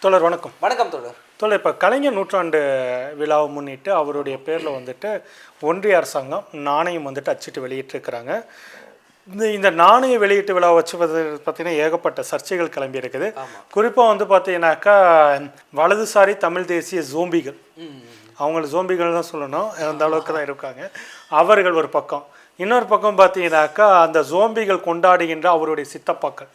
தோழர் வணக்கம். வணக்கம் தோழர். இப்போ கலைஞர் நூற்றாண்டு விழாவை முன்னிட்டு அவருடைய பேரில் வந்துட்டு ஒன்றிய அரசாங்கம் நாணயம் வந்துட்டு அச்சிட்டு வெளியிட்டிருக்கிறாங்க. இந்த நாணய வெளியீட்டு விழா வச்சு பார்த்தீங்கன்னா ஏகப்பட்ட சர்ச்சைகள் கிளம்பி இருக்குது. குறிப்பாக வந்து பார்த்தீங்கன்னாக்கா வலதுசாரி தமிழ் தேசிய ஜோம்பிகள், அவங்கள ஜோம்பிகள் தான் சொல்லணும், அந்த அளவுக்கு தான் இருக்காங்க. அவர்கள் ஒரு பக்கம், இன்னொரு பக்கம் பார்த்தீங்கன்னாக்கா அந்த ஜோம்பிகள் கொண்டாடுகின்ற அவருடைய சித்தப்பாக்கள்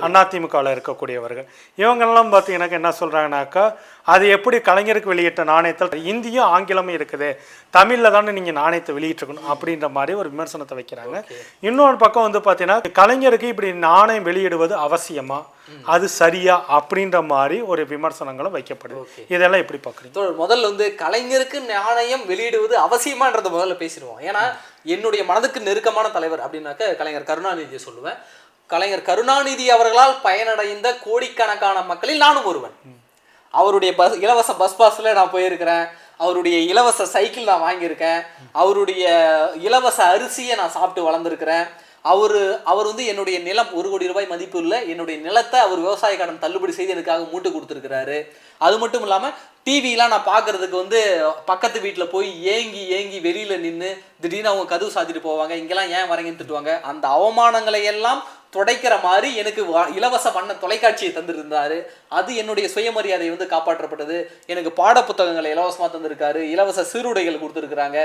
அதிமுகவில் இருக்கக்கூடியவர்கள், இவங்கெல்லாம் பார்த்தீங்கன்னாக்கா என்ன சொல்கிறாங்கனாக்கா, அது எப்படி கலைஞருக்கு வெளியிட்ட நாணயத்தில் இந்தியும் ஆங்கிலமும் இருக்குது, தமிழில் தானே நீங்கள் நாணயத்தை வெளியிட்டிருக்கணும் அப்படின்ற மாதிரி ஒரு விமர்சனத்தை வைக்கிறாங்க. இன்னொரு பக்கம் வந்து பார்த்தீங்கன்னா கலைஞருக்கு இப்படி நாணயம் வெளியிடுவது அவசியமா, அது சரியா அப்படின்ற மாதிரி ஒரு விமர்சனங்களும் வைக்கப்படுது. இதெல்லாம் எப்படி பார்க்குறீங்க? முதல்ல வந்து கலைஞருக்கு நாணயம் வெளியிடுவது அவசியமான்றத முதல்ல பேசிடுவோம். ஏன்னா என்னுடைய மனதுக்கு நெருக்கமான தலைவர் அப்படின்னாக்க கலைஞர் கருணாநிதியை சொல்லுவேன். கலைஞர் கருணாநிதி அவர்களால் பயனடைந்த கோடிக்கணக்கான மக்களில் நானும் ஒருவன். அவருடைய இலவச பஸ் பாஸில் நான் போயிருக்கிறேன், அவருடைய இலவச சைக்கிள் நான் வாங்கியிருக்கேன், அவருடைய இலவச அரிசியை நான் சாப்பிட்டு வளர்ந்துருக்கிறேன். அவர் வந்து என்னுடைய நிலம் 1 கோடி ரூபாய் மதிப்பு இல்லை, என்னுடைய நிலத்தை அவர் விவசாய கடன் தள்ளுபடி செய்து எனக்காக மூட்டு கொடுத்துருக்கிறாரு. அது மட்டும் இல்லாமல் டிவிலாம் நான் பார்க்கறதுக்கு வந்து பக்கத்து வீட்டில் போய் ஏங்கி வெளியில் நின்று திடீர்னு அவங்க கதவு சாத்திட்டு போவாங்க, இங்கெல்லாம் ஏன் வரீங்கன்னு திட்டுவாங்க. அந்த அவமானங்களை எல்லாம் துடைக்கிற மாதிரி எனக்கு இலவச வண்ண தொலைக்காட்சியை தந்துருந்தாரு. அது என்னுடைய சுயமரியாதை வந்து காப்பாற்றப்பட்டது. எனக்கு பாட புத்தகங்களை இலவசமாக தந்திருக்காரு, இலவச சீருடைகள் கொடுத்துருக்குறாங்க,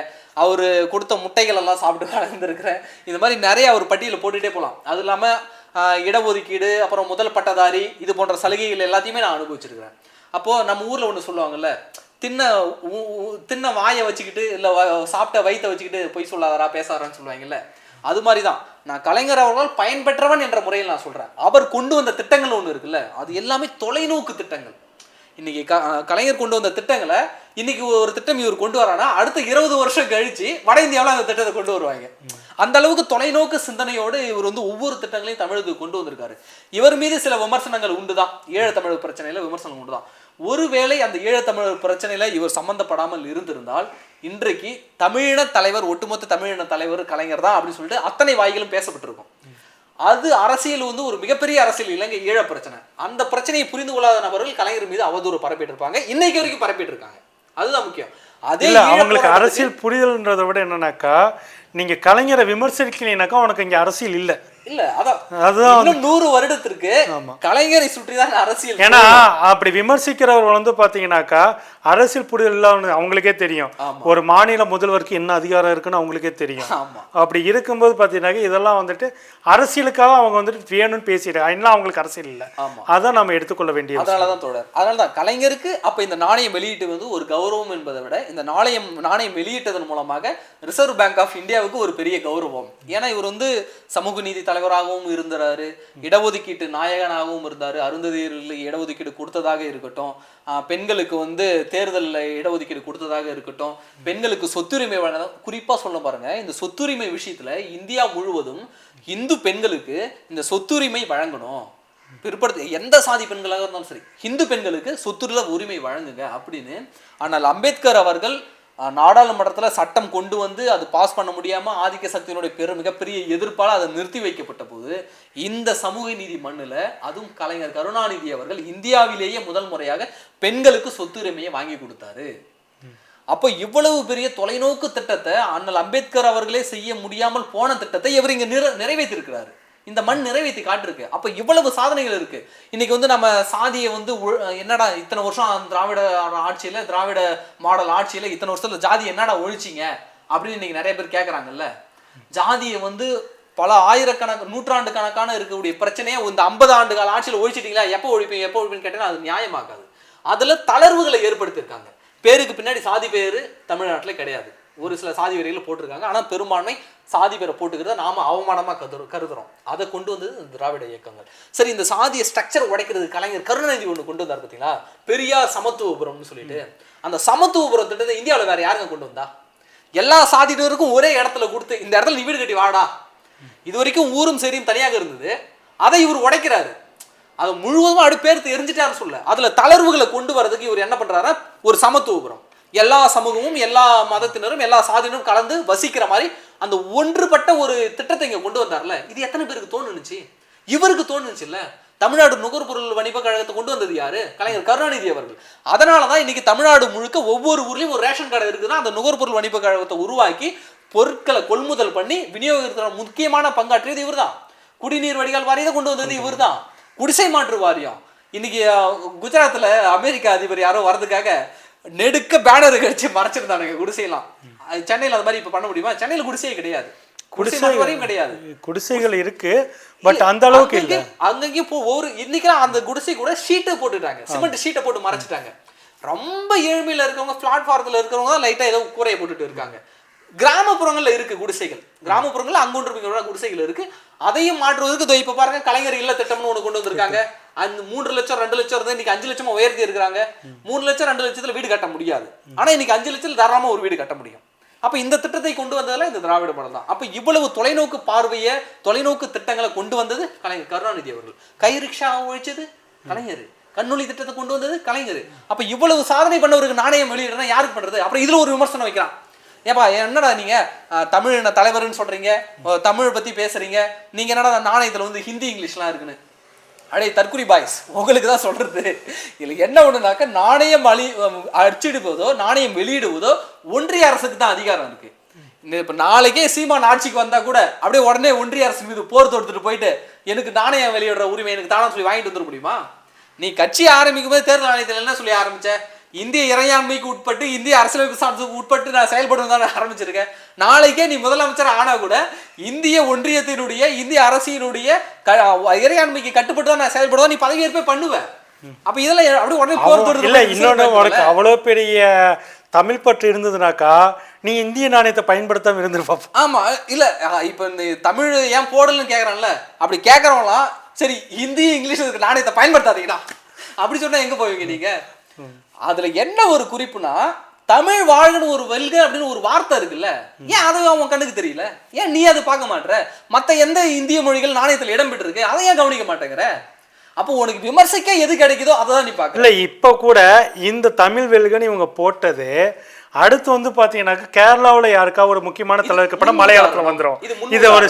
அவர் கொடுத்த முட்டைகள் எல்லாம் சாப்பிட்டு வளர்ந்துருக்கிறேன். இந்த மாதிரி நிறைய அவர் பட்டியலில் போட்டுகிட்டே போகலாம். அது இல்லாமல் இடஒதுக்கீடு, அப்புறம் முதல் பட்டதாரி, இது போன்ற சலுகைகள் எல்லாத்தையுமே நான் அனுபவிச்சிருக்கிறேன். அப்போது நம்ம ஊரில் ஒன்று சொல்லுவாங்கல்ல, தின்ன வாயை வச்சுக்கிட்டு இல்லை சாப்பிட்ட வயிற்றை வச்சுக்கிட்டு பொய் சொல்லாதாரா பேசாதாரான்னு சொல்லுவாங்கல்ல, அது மாதிரி தான் நான் கலைஞர் அவர்களால் பயன்பெற்றவன் என்ற முறையில் நான் சொல்கிறேன். அவர் கொண்டு வந்த திட்டங்கள் ஒன்று இருக்குல்ல, அது எல்லாமே தொலைநோக்கு திட்டங்கள். இன்னைக்கு கலைஞர் கொண்டு வந்த திட்டங்களை இன்னைக்கு ஒரு திட்டம் இவர் கொண்டு வரானா அடுத்த 20 வருஷம் கழிச்சு வட இந்தியாவில் அந்த திட்டத்தை கொண்டு வருவாங்க. அந்த அளவுக்கு தொலைநோக்கு சிந்தனையோடு இவர் வந்து ஒவ்வொரு திட்டங்களையும் தமிழுக்கு கொண்டு வந்திருக்காரு. இவர் மீது சில விமர்சனங்கள் உண்டுதான், ஈழத்தமிழ் பிரச்சனையில விமர்சனம் உண்டுதான். ஒருவேளை அந்த ஈழத்தமிழர் பிரச்சனையில இவர் சம்பந்தப்படாமல் இருந்திருந்தால் இன்றைக்கு தமிழின தலைவர், ஒட்டுமொத்த தமிழின தலைவர் கலைஞர் தான் அப்படின்னு சொல்லிட்டு அத்தனை வாய்களும் பேசப்பட்டிருக்கும். அது அரசியல் வந்து ஒரு மிகப்பெரிய அரசியல், இலங்கை ஈழ பிரச்சனை. அந்த பிரச்சனையை புரிந்து கொள்ளாத நபர்கள் கலைஞர் மீது அவதூறு பரப்பிட்டு இருப்பாங்க, இன்னைக்கு வரைக்கும் பரப்பிட்டு இருக்காங்க. அதுதான் முக்கியம். அதே அவங்களுக்கு அரசியல் புரிதல்ன்றதை விட என்னன்னாக்கா, நீங்க கலைஞரை விமர்சிக்கிறீங்கன்னாக்கா உனக்கு இங்க அரசியல் இல்லை இல்ல. அதான் 100 வருடத்திற்கு கலைஞரை சுற்றிதான் அரசியல். ஏன்னா அப்படி விமர்சிக்கிறவர்கள் வந்து பாத்தீங்கன்னாக்கா அரசியல் புரிதல் அவங்களுக்கே தெரியும், ஒரு மாநில முதல்வருக்கு என்ன அதிகாரம் இருக்குன்னு அவங்களுக்கே தெரியும். அப்படி இருக்கும்போது பாத்தீங்கன்னா இதெல்லாம் வந்துட்டு அரசியலுக்காக அவங்க வந்துட்டு வேணும்னு பேசிடுறாங்க, இன்னும் அவங்களுக்கு அரசியல் இல்லை. அதான் நம்ம எடுத்துக்கொள்ள வேண்டியது. அதனாலதான் தொடர், அதனாலதான் கலைஞருக்கு அப்ப இந்த நாணயம் வெளியீட்டு வந்து ஒரு கௌரவம் என்பதை விட இந்த நாணயம் வெளியிட்டதன் மூலமாக ரிசர்வ் பேங்க் ஆஃப் இந்தியாவுக்கு ஒரு பெரிய கௌரவம். ஏன்னா இவர் வந்து சமூக நீதி தலைவராகவும் இருந்தாரு, இடஒதுக்கீட்டு நாயகனாகவும் இருந்தாரு, அருந்ததியர்களுக்கு இடஒதுக்கீடு கொடுத்ததாக இருக்கட்டும், பெண்களுக்கு வந்து தேர்தலில் இடஒதுக்கீடு கொடுத்ததாக இருக்கட்டும், பெண்களுக்கு சொத்துரிமை வழங்க, குறிப்பா சொல்ல பாருங்க, இந்த சொத்துரிமை விஷயத்துல இந்தியா முழுவதும் இந்து பெண்களுக்கு இந்த சொத்துரிமை வழங்கணும், பிற்படுத்த எந்த சாதி பெண்களாக இருந்தாலும் சரி இந்து பெண்களுக்கு சொத்துரிமை உரிமை வழங்குங்க அப்படின்னு. ஆனால் அம்பேத்கர் அவர்கள் நாடாளுமன்றத்தில் சட்டம் கொண்டு வந்து அது பாஸ் பண்ண முடியாமல் ஆதிக்க சக்தியினுடைய மிகப்பெரிய எதிர்ப்பால் அதை நிறுத்தி வைக்கப்பட்ட போது இந்த சமூக நீதி மண்ணில் அதுவும் கலைஞர் கருணாநிதி அவர்கள் இந்தியாவிலேயே முதல் முறையாக பெண்களுக்கு சொத்துரிமையை வாங்கி கொடுத்தாரு. அப்போ இவ்வளவு பெரிய தொலைநோக்கு திட்டத்தை அண்ணல் அம்பேத்கர் அவர்களே செய்ய முடியாமல் போன திட்டத்தை இவர் இங்கே நிறைவேற்றிருக்கிறாரு. இந்த மண் நிறைவேற்றி காட்டிருக்கு. அப்போ இவ்வளவு சாதனைகள் இருக்கு. இன்னைக்கு வந்து நம்ம சாதியை வந்து என்னடா இத்தனை வருஷம் திராவிட ஆட்சியில, திராவிட மாடல் ஆட்சியில இத்தனை வருஷத்துல ஜாதி என்னடா ஒழிச்சிங்க அப்படின்னு இன்னைக்கு நிறைய பேர் கேட்கறாங்கல்ல. ஜாதியை வந்து பல நூற்றாண்டு கணக்கான இருக்கக்கூடிய பிரச்சனையை இந்த 50 ஆண்டு கால ஆட்சியில் ஒழிச்சிட்டீங்களா, எப்போ ஒழிப்பீங்கன்னு கேட்டீங்கன்னா அது நியாயமாகாது. அதுல தளர்வுகளை ஏற்படுத்தியிருக்காங்க. பேருக்கு பின்னாடி சாதி பேரு தமிழ்நாட்டில கிடையாது, ஒரு சில சாதி வரிகளை போட்டிருக்காங்க. ஆனால் பெரும்பான்மை சாதி பேரை போட்டுக்கிறத நாம அவமானமாக கருதுறோம். அதை கொண்டு வந்தது திராவிட இயக்கங்கள். சரி, இந்த சாதிய ஸ்ட்ரக்சர் உடைக்கிறது கலைஞர் கருணாநிதி ஒன்று கொண்டு வந்தார் பார்த்தீங்களா, பெரியார் சமத்துவபுரம்னு சொல்லிட்டு. அந்த சமத்துவபுரம் திட்டத்தை இந்தியாவில் வேற யாருங்க கொண்டு வந்தா? எல்லா சாதியினருக்கும் ஒரே இடத்துல கொடுத்து இந்த இடத்துல நீ வீடு கட்டி வாடா. இது வரைக்கும் ஊரும் சரியும் தனியாக இருந்தது, அதை இவர் உடைக்கிறாரு. அதை முழுவதும் அப்படி பேர்த்து எரிஞ்சிட்டாரு சொல்ல. அதுல தளர்வுகளை கொண்டு வரதுக்கு இவர் என்ன பண்றாரு, ஒரு சமத்துவபுரம், எல்லா சமூகமும் எல்லா மதத்தினரும் எல்லா சாதியினரும் கலந்து வசிக்கிற மாதிரி அந்த ஒன்றுபட்ட ஒரு திட்டத்தை இங்க கொண்டு வந்தார்ல. இது எத்தனை பேருக்கு தோணுச்சு? இவருக்கு தோணுச்சு இல்ல. தமிழ்நாடு நுகர்பொருள் வணிக கழகத்தை கொண்டு வந்தது யாரு? கலைஞர் கருணாநிதி அவர்கள். அதனாலதான் இன்னைக்கு தமிழ்நாடு முழுக்க ஒவ்வொரு ஊர்லயும் ஒரு ரேஷன் கடை இருக்குதுன்னா அந்த நுகர்பொருள் வணிக கழகத்தை உருவாக்கி பொருட்களை கொள்முதல் பண்ணி விநியோகத்தில் முக்கியமான பங்காற்றியது இவர் தான். குடிநீர் வடிகால் வாரியத்தை கொண்டு வந்தது இவர் தான். குடிசை மாற்று வாரியம். இன்னைக்கு குஜராத்ல அமெரிக்க அதிபர் யாரோ வரதுக்காக நெடுக்க பேனர் கழிச்சு மறைச்சிருந்தானுங்க குடிசையெல்லாம். சென்னையில் அது மாதிரி இப்ப பண்ண முடியுமா? சென்னையில் குடிசையே கிடையாது, குடிசையும் கிடையாது. குடிசைகள் இருக்கு, பட் அந்த அளவுக்கு இல்ல. அங்கங்கேயும் ஒவ்வொரு இன்னைக்கு அந்த குடிசை கூட ஷீட்டை போட்டுட்டாங்க, சிமெண்ட் ஷீட்டை போட்டு மறைச்சிட்டாங்க. ரொம்ப ஏழ்மையில இருக்கிறவங்க, பிளாட்ஃபாரத்தில் இருக்கிறவங்க தான் லைட்டா ஏதோ கூரையை போட்டுட்டு இருக்காங்க. கிராமப்புறங்கள்ல இருக்கு குடிசைகள், கிராமப்புறங்கள்ல அங்கொன்று குடிசைகள் இருக்கு. அதையும் மாற்றுவதற்கு இப்ப பாருங்க கலைஞர் இல்ல திட்டம்னு ஒண்ணு கொண்டு வந்திருக்காங்க. அந்த 3 லட்சம் 2 லட்சம் இருந்தா இன்னைக்கு 5 லட்சமா உயர்த்தி இருக்காங்க. 3 லட்சம் 2 லட்சத்துல வீடு கட்ட முடியாது, ஆனா இன்னைக்கு 5 லட்சத்துல தாராளமா ஒரு வீடு கட்ட முடியும். அப்ப இந்த திட்டத்தை கொண்டு வந்ததெல்லாம் இந்த திராவிட மாடல் தான். அப்ப இவ்வளவு தொலைநோக்கு பார்வையை, தொலைநோக்கு திட்டங்களை கொண்டு வந்தது கலைஞர் கருணாநிதி அவர்கள். கை ரிக்ஷா ஒழிச்சது கலைஞர், கண்ணொளி திட்டத்தை கொண்டு வந்தது கலைஞர். அப்ப இவ்வளவு சாதனை பண்ணவருக்கு நாணயம் வெளியிடுறா யாருக்கு பண்றது? அப்புறம் இதுல ஒரு விமர்சனம் வைக்கிறான். ஏப்பா என்னடா நீங்க தமிழ் தலைவர்னு சொல்றீங்க, தமிழ் பத்தி பேசுறீங்க, நீங்க என்னடா நாணயத்துல வந்து ஹிந்தி இங்கிலீஷ்லாம் இருக்குன்னு. அடே தற்குறி பாய்ஸ், உங்களுக்கு தான் சொல்றது. இதுல என்ன ஒண்ணுனாக்க நாணயம் அச்சிடுவதோ நாணயம் வெளியிடுவதோ ஒன்றிய அரசுக்கு தான் அதிகாரம் இருக்கு. இப்ப நாளைக்கே சீமான் ஆட்சிக்கு வந்தா கூட அப்படியே உடனே ஒன்றிய அரசு மீது போர் தொடுத்துட்டு போயிட்டு எனக்கு நாணயம் வெளியிடுற உரிமை எனக்கு தானே சொல்லி வாங்கிட்டு வந்துட முடியுமா? நீ கட்சி ஆரம்பிக்கும் போது தேர்தல் ஆணையத்தில் என்ன சொல்லி ஆரம்பிச்ச? இந்திய இறையாண்மைக்கு உட்பட்டு, இந்திய அரசியலமைப்பு சாசனத்துக்கு உட்பட்டு நான் செயல்படுவது தான் ஆரம்பிச்சிருக்கேன். நாளைக்கே நீ முதலமைச்சர் ஆனா கூட இந்திய ஒன்றியத்தினுடைய, இந்திய அரசினுடைய இறையாண்மைக்கு கட்டுப்பட்டு தான் நான் செயல்படுவேன், நீ பதவியேற்பே பண்ணுவேன். அப்ப இதெல்லாம் அப்படியே உடனே போர் தொடுத்து இல்ல. இன்னொன்னு உனக்கு அவ்வளவு பெரிய தமிழ் பற்று இருந்ததுனாக்கா நீ இந்திய நாணயத்தை பயன்படுத்தாம இருந்திருப்பா. ஆமா, இல்ல இப்ப இந்த தமிழ் ஏன் போடலன்னு கேக்குறான்ல, அப்படி கேக்குறவங்களாம் சரி ஹிந்தி இங்கிலீஷ் நாணயத்தை பயன்படுத்தாதீங்கடா அப்படி சொன்னா எங்க போவீங்க நீங்க? அதுல என்ன ஒரு குறிப்புனா, தமிழ் வாழ்கன்னு ஒரு வெல்க அப்படின்னு ஒரு வார்த்தை இருக்குல்ல, ஏன் அது அவன் கண்ணுக்கு தெரியல? ஏன் நீ அதை பார்க்க மாட்டேற? மத்த எந்த இந்திய மொழிகள் நாணயத்துல இடம் பெற்று இருக்கு, அதை ஏன் கவனிக்க மாட்டேங்கிற? அப்போ உனக்கு விமர்சிக்க எது கிடைக்குதோ அதை தான் நீ பார்க்க. இல்ல இப்ப கூட இந்த தமிழ் வெல்கன்னு இவங்க போட்டது அடுத்து வந்து பாத்தீங்கன்னாக்க கேரளாவில் யாருக்கா ஒரு முக்கியமான தலைவருக்கு படம் மலையாளத்துல வந்துடும். இதை ஒரு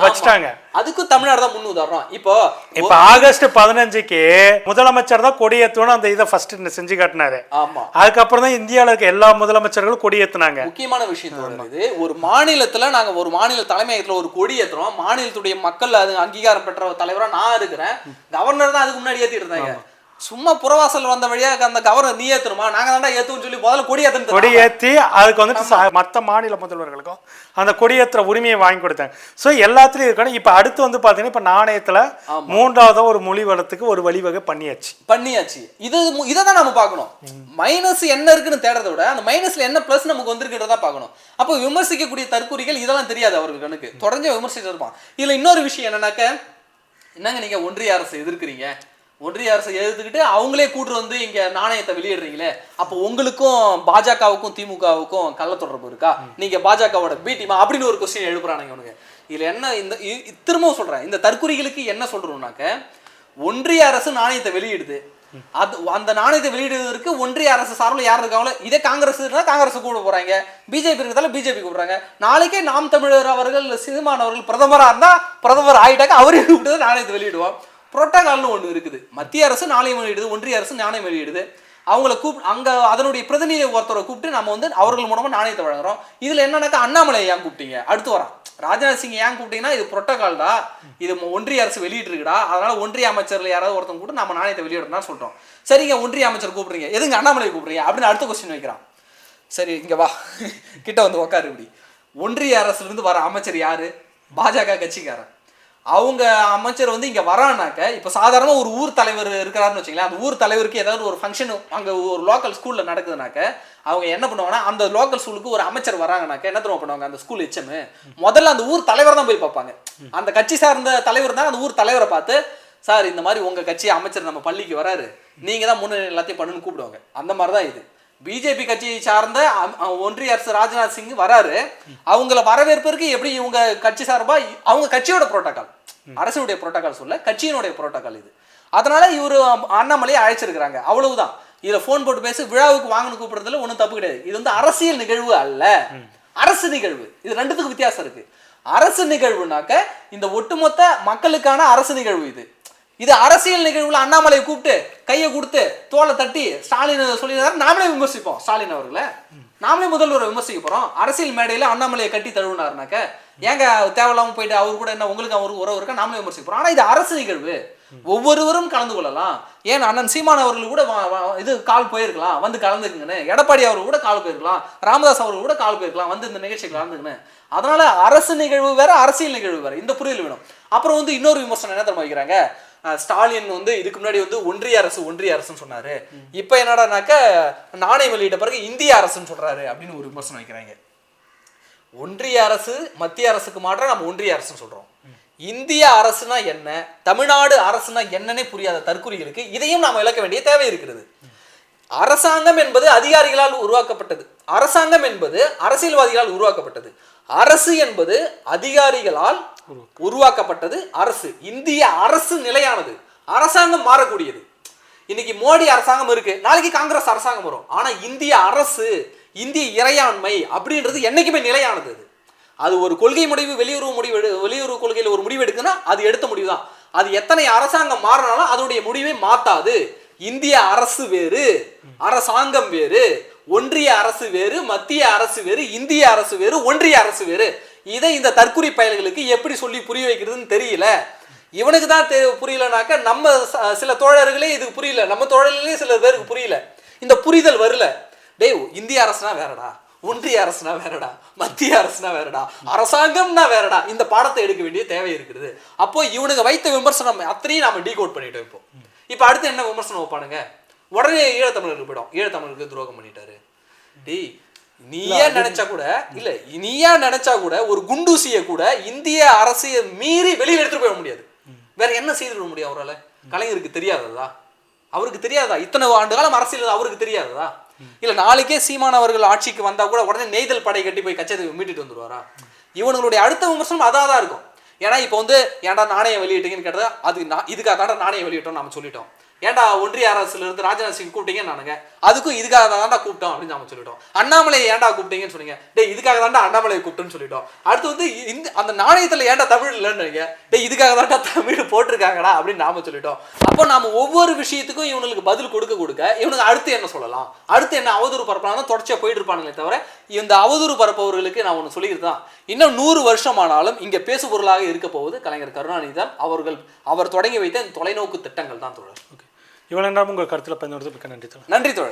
வச்சுட்டாங்க. அதுக்கும் தமிழ்நாடு தான் முன் உதாரணம். இப்போ ஆகஸ்ட் 15க்கு முதலமைச்சர் தான் கொடியேற்றணும் அந்த இதை ஃபர்ஸ்ட் செஞ்சு காட்டினாரு. ஆமா, அதுக்கப்புறம் தான் இந்தியாவில் இருக்க எல்லா முதலமைச்சர்களும் கொடியேற்றினாங்க. முக்கியமான விஷயம் இது. ஒரு மாநிலத்துல நாங்க ஒரு மாநில தலைமையகத்துல ஒரு கொடியேற்றுறோம், மாநிலத்துடைய மக்கள் அது அங்கீகாரம் பெற்ற தலைவரா நான் இருக்கிறேன், கவர்னர் தான் அதுக்கு முன்னாடி ஏற்றிட்டு இருந்தாங்க. சும்மா புறவாசல் வந்த வழியா அந்த கவர்னர் நீ ஏத்துருமா, நாங்க தாண்டா ஏத்துவோம்னு சொல்லி முதல்ல கொடியேற்றி அதுக்கு வந்துட்டு மற்ற மாநில முதல்வர்களுக்கும் அந்த கொடியேற்ற உரிமையை வாங்கி கொடுத்தாங்க. ஸோ எல்லாத்துலயும் இருக்கணும். இப்ப அடுத்து வந்து பாத்தீங்கன்னா இப்ப நாணயத்துல 3வது ஒரு மொழி வளத்துக்கு ஒரு வழிவகை பண்ணியாச்சு. இதை தான் நம்ம பார்க்கணும். மைனஸ் என்ன இருக்குன்னு தேடுறத விட அந்த மைனஸ்ல என்ன பிளஸ் நமக்கு வந்திருக்கிறதா பார்க்கணும். அப்போ விமர்சிக்கக்கூடிய தற்கூறிகள் இதெல்லாம் தெரியாது அவருக்கு கணக்கு, தொடர்ந்து விமர்சிட்டு இருப்பான். இதுல இன்னொரு விஷயம் என்னன்னாக்க, என்னங்க நீங்க ஒன்றிய அரசு எதிர்க்கிறீங்க, ஒன்றிய அரசை எதிர்த்துக்கிட்டு அவங்களே கூட்டு வந்து இங்க நாணயத்தை வெளியிடுறீங்களே, அப்போ உங்களுக்கும் பாஜகவுக்கும் திமுகவுக்கும் கள்ள தொடர்பு இருக்கா, நீங்க பாஜகவோட பி டீமா அப்படின்னு ஒரு கொஸ்டின் எழுப்புறானுங்க உனக்கு. இதுல என்ன இந்த திரும்பவும் சொல்றேன், இந்த தற்குறிகளுக்கு என்ன சொல்றோம்னாக்க, ஒன்றிய அரசு நாணயத்தை வெளியிடுது, அந்த நாணயத்தை வெளியிடுவதற்கு ஒன்றிய அரசு சார்பில் யார் இருக்காங்களோ, இதே காங்கிரஸ் காங்கிரஸ் கூட போறாங்க, பிஜேபி இருக்கிறதால பிஜேபி கூப்பிடுறாங்க. நாளைக்கே நாம் தமிழர் அவர்கள் சீமான் அவர்கள் பிரதமரா இருந்தா பிரதமர் ஆயிட்டாக்க அவரே கூப்பிட்டு நாணயத்தை வெளியிடுவோம். புரோட்டோகால்னு ஒன்று இருக்குது. மத்திய அரசு நாணயம் வெளியிடுது, ஒன்றிய அரசு நாணயம் வெளியிடுது. அவங்கள அங்க அதனுடைய பிரதிநிதியை ஒருத்தரை கூப்பிட்டு நம்ம வந்து அவர்கள் மூலமா நாணயத்தை வழங்குறோம். இதுல என்னன்னாக்கா, அண்ணாமலையை ஏன் கூப்பிட்டீங்க, அடுத்து வரான் ராஜ்நாத் சிங் ஏன் கூப்பிட்டீங்கன்னா, இது புரோட்டோகால் தான், இது ஒன்றிய அரசு வெளியிட்டு இருக்குடா, அதனால ஒன்றிய அமைச்சர்ல யாராவது ஒருத்தங்க கூப்பிட்டு நம்ம நாணயத்தை வெளியிடணும்னு சொல்றோம். சரிங்க, ஒன்றிய அமைச்சர் கூப்பிடுறீங்க, எதுங்க அண்ணாமலை கூப்பிடுறீங்க அப்படின்னு அடுத்த கொஸ்டின் வைக்கிறான். சரி இங்க வா, கிட்ட வந்து உட்காரு. இப்படி ஒன்றிய அரசுல இருந்து வர அமைச்சர் யாரு? பாஜக கட்சிக்காரன். அவங்க அமைச்சர் வந்து இங்க வரானாக்க, இப்ப சாதாரண ஒரு ஊர் தலைவர் இருக்கிறாருன்னு வச்சுங்களேன், அந்த ஊர் தலைவருக்கு ஏதாவது ஒரு ஃபங்க்ஷன் அங்க ஒரு லோக்கல் ஸ்கூல்ல நடக்குதுனாக்க அவங்க என்ன பண்ணுவாங்கன்னா, அந்த லோக்கல் ஸ்கூலுக்கு ஒரு அமைச்சர் வராங்கனாக்க என்ன தெரியுமா பண்ணுவாங்க, அந்த ஸ்கூல் ஹெச்எம் முதல்ல அந்த ஊர் தலைவர் தான் போய் பார்ப்பாங்க. அந்த கட்சி சார்ந்த தலைவர் தான் அந்த ஊர் தலைவரை பார்த்து, சார் இந்த மாதிரி உங்க கட்சி அமைச்சர் நம்ம பள்ளிக்கு வராரு, நீங்க தான் முன்னே எல்லாத்தையும் பண்ணுன்னு கூப்பிடுவாங்க. அந்த மாதிரிதான் இது. பிஜேபி கட்சியை சார்ந்த ஒன்றிய அரசு ராஜ்நாத் சிங் வராரு, அவங்கள வரவேற்பதற்கு எப்படி இவங்க கட்சி சார்பா அவங்க கட்சியோட புரோட்டோகால், அரசுடைய புரோட்டோகால் சொல்ல, கட்சியினுடைய புரோட்டோகால் இது. அதனால இவரு அண்ணாமலையை அழைச்சிருக்கிறாங்க, அவ்வளவுதான். இதுல போன் போட்டு பேசி விழாவுக்கு வாங்கன்னு கூப்பிடுறதுல ஒன்றும் தப்பு கிடையாது. இது வந்து அரசியல் நிகழ்வு அல்ல, அரசு நிகழ்வு. இது ரெண்டுத்துக்கு வித்தியாசம் இருக்கு. அரசு நிகழ்வுனாக்க இந்த ஒட்டுமொத்த மக்களுக்கான அரசு நிகழ்வு இது. இது அரசியல் நிகழ்வுல அண்ணாமலையை கூப்பிட்டு கையை கொடுத்து தோலை தட்டி ஸ்டாலின் சொல்லியிருந்தாரு, நாமளே விமர்சிப்போம் ஸ்டாலின் அவர்களை. நாமளே முதல்வரை விமர்சிக்க போறோம். அரசியல் மேடையில அண்ணாமலையை கட்டி தழுவினாருனாக்க ஏங்க தேவையில்லாம போயிட்டு அவரு கூட என்ன உங்களுக்கு அவருக்கு உறவு இருக்கா, நாமளே விமர்சிக்க போறோம். ஆனா இது அரசு நிகழ்வு, ஒவ்வொருவரும் கலந்து கொள்ளலாம். ஏன் அண்ணன் சீமான் அவர்கள் கூட இது கால் போயிருக்கலாம், வந்து கலந்துக்குங்கன்னு. எடப்பாடி அவர்கள் கூட கால் போயிருக்கலாம், ராமதாஸ் அவர்கள் கூட கால் போயிருக்கலாம், வந்து இந்த நிகழ்ச்சிக்கு கலந்துக்குன்னு. அதனால அரசு நிகழ்வு வேற, அரசியல் நிகழ்வு வேற, இந்த புரிதல் வேணும். அப்புறம் வந்து இன்னொரு விமர்சனம் என்ன தெரியுமா வைக்கிறாங்க, ஸ்டாலின் வந்து இதுக்கு முன்னாடி வந்து ஒன்றிய அரசுன்னு சொன்னாரு, இப்ப என்னடானாக்க நாணயம் வெளியிட்ட பிறகு இந்திய அரசுன்னு சொல்றாரு அப்படின்னு ஒரு விமர்சனம் வைக்கிறாங்க. ஒன்றிய அரசு மத்திய அரசுக்கு மாற்ற நம்ம ஒன்றிய அரசுன்னு சொல்றோம். இந்திய அரசுனா என்ன, தமிழ்நாடு அரசுனா என்னன்னே புரியாத தற்குறிகளுக்கு இதையும் நாம் விளக்க வேண்டிய தேவை இருக்கிறது. அரசாங்கம் என்பது அதிகாரிகளால் உருவாக்கப்பட்டது, அரசாங்கம் என்பது அரசியல்வாதிகளால் உருவாக்கப்பட்டது, அரசு என்பது அதிகாரிகளால் உருவாக்கப்பட்டது. அரசு, இந்திய அரசு நிலையானது, அரசாங்கம் மாறக்கூடியது. இன்னைக்கு மோடி அரசாங்கம் இருக்கு, நாளைக்கு காங்கிரஸ் அரசாங்கம் வரும். ஆனா இந்திய அரசு, இந்திய இறையாண்மை அப்படின்றது என்னைக்குமே நிலையானது. அது ஒரு கொள்கை முடிவு, வெளியுறவு கொள்கையில் ஒரு முடிவு எடுக்குன்னா அது எடுத்த முடிவு தான். அது எத்தனை அரசாங்கம் மாறினாலும் அதோடைய முடிவை மாத்தாது. இந்திய அரசு வேறு, அரசாங்கம் வேறு, ஒன்றிய அரசு வேறு, மத்திய அரசு வேறு, இந்திய அரசு வேறு, ஒன்றிய அரசு வேறு. இதை இந்த தற்குறி பயல்களுக்கு எப்படி சொல்லி புரிய வைக்கிறதுன்னு தெரியல. இவனுக்கு தான் புரியலனாக்க நம்ம சில தோழர்களே இதுக்கு புரியல, நம்ம தோழர்களே சில பேருக்கு புரியல, இந்த புரிதல் வரல. டேய், இந்திய அரசுனா வேறடா, ஒன்றிய அரசுனா வேறடா, மத்திய அரசுனா வேறடா, அரசாங்கம்னா வேறடா. இந்த பாடத்தை எடுக்க வேண்டிய தேவை இருக்கிறது. அப்போ இவனுக்கு வைத்த விமர்சனம் அத்தனையும் நாம டீகோட் பண்ணிட்டோம். இப்போ அடுத்து என்ன விமர்சனம் வைப்பானுங்க, உடனே ஈழத்தமிழருக்கு போயிடும், ஈழத்தமிழருக்கு துரோகம் பண்ணிட்டாரு. டேய், நீயா நினைச்சா கூட ஒரு குண்டூசியை கூட இந்திய அரசியை மீறி வெளியில் எடுத்துட்டு போயிட முடியாது. வேற என்ன செய்துவிட முடியும் அவரால்? கலைஞருக்கு தெரியாததா? அவருக்கு தெரியாதா? இத்தனை ஆண்டு காலம் அரசியல் அவருக்கு தெரியாததா? இல்ல நாளைக்கே சீமான் அவர்கள் ஆட்சிக்கு வந்தா கூட உடனே நெய்தல் படை கட்டி போய் கச்சேரி மீட்டிட்டு வந்துருவாரா? இவனுடைய அடுத்த விமர்சனம் அதான் இருக்கும். ஏன்னா இப்போ வந்து ஏன்டா நாணயம் வெளியிட்டீங்கன்னு கேட்டதா, அது இதுக்காக தாண்டா நாணயம் வெளியிட்டோம் நம்ம சொல்லிட்டோம். ஏன்டா ஒன்றிய அரசுல இருந்து ராஜ்நாத் சிங் கூப்பிட்டீங்கன்னு நானுங்க, அதுக்கும் இதுக்காக தாண்டா கூப்பிட்டோம் அப்படின்னு நம்ம சொல்லிட்டோம். அண்ணாமலையை ஏன்டா கூப்பிட்டீங்கன்னு சொன்னீங்க, டே இதுக்காக தாண்டா அண்ணாமலையை கூப்பிட்டோன்னு சொல்லிட்டோம். அடுத்து வந்து அந்த நாணயத்துல ஏன்டா தமிழ் இல்லைன்னு, டே இதுக்காக தாண்டா தமிழ் போட்டிருக்காங்கடா அப்படின்னு நாம சொல்லிட்டோம். அப்போ நாம ஒவ்வொரு விஷயத்துக்கும் இவனுக்கு பதில் கொடுக்க இவனுக்கு அடுத்து என்ன சொல்லலாம், அடுத்து என்ன அவதூறு பரப்பலாம் தொடர்ச்சியா போயிட்டு இருப்பானுங்களே தவிர, இந்த அவதூறு பரப்பவர்களுக்கு நான் ஒன்று சொல்லிட்டு தான், இன்னும் 100 வருஷமானாலும் இங்க பேசு பொருளாக இருக்க போவது கலைஞர் கருணாநிதி தான். அவர் தொடங்கி வைத்த தொலைநோக்கு திட்டங்கள் தான் தோழர். இவ்வளவு நேரம் உங்கள் கருத்துல பயன்படுத்த நன்றி தோழர். நன்றி தோழர்.